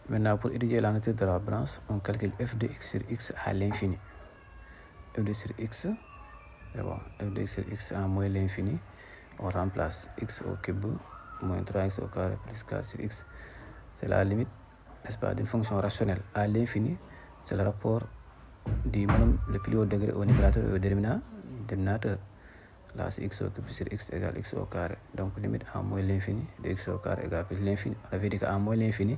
Maintenant, pour étudier la nature de la branche, on calcule f de x sur x à l'infini. F de sur x, c'est bon, f de x sur x à moins l'infini, on remplace x au cube moins 3x au carré plus 4 sur x. C'est la limite, n'est-ce pas, d'une fonction rationnelle à l'infini. C'est le rapport du minimum le plus haut degré au numérateur et au dénominateur. Là, c'est x au cube sur x égale x au carré. Donc, limite à moins l'infini de x au carré égale plus l'infini. On avait dit qu'à moins l'infini,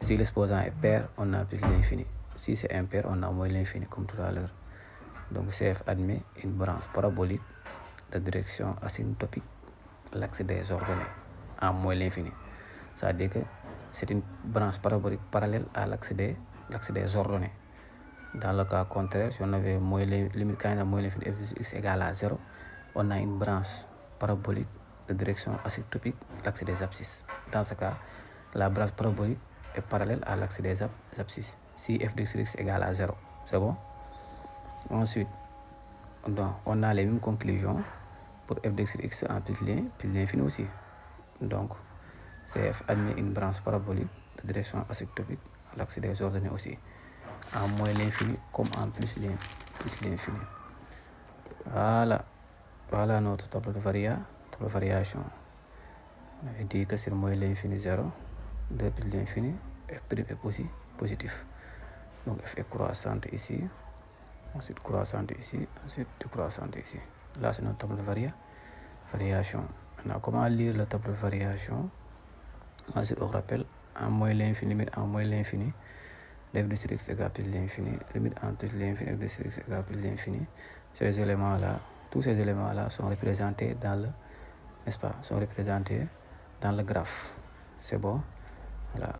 si l'exposant est pair, on a plus l'infini. Si c'est impair, on a moins l'infini, comme tout à l'heure. Donc, CF admet une branche parabolique de direction asymptotique, l'axe des ordonnées, à moins l'infini. C'est-à-dire que c'est une branche parabolique parallèle à l'axe des ordonnées. Dans le cas contraire, si on avait limite quand on a moins l'infini f de x égale à 0, on a une branche parabolique de direction asymptotique, l'axe des abscisses. Dans ce cas, la branche parabolique est parallèle à l'axe des abscisses si f de x égale à 0. C'est bon? Ensuite, donc, on a les mêmes conclusions pour f de x en plus l'infini aussi. Donc, CF admet une branche parabolique de direction asymptotique, l'axe des ordonnées aussi, en moins l'infini comme en plus l'infini. Voilà notre table de variation. On avait dit que c'est moins l'infini 0, 2 plus l'infini, f' est aussi positif. Donc f est croissante ici, ensuite croissante ici, ensuite décroissante ici. Là, c'est notre table de variation. Maintenant, comment lire la table de variation? Ensuite, on rappelle en moins l'infini, limite en moins l'infini, f de sur x égale plus l'infini, limite en plus l'infini, f de sur x égale plus l'infini. Ces éléments-là, tous ces éléments-là sont représentés dans le, n'est-ce pas, sont représentés dans le graphe. C'est bon? Voilà.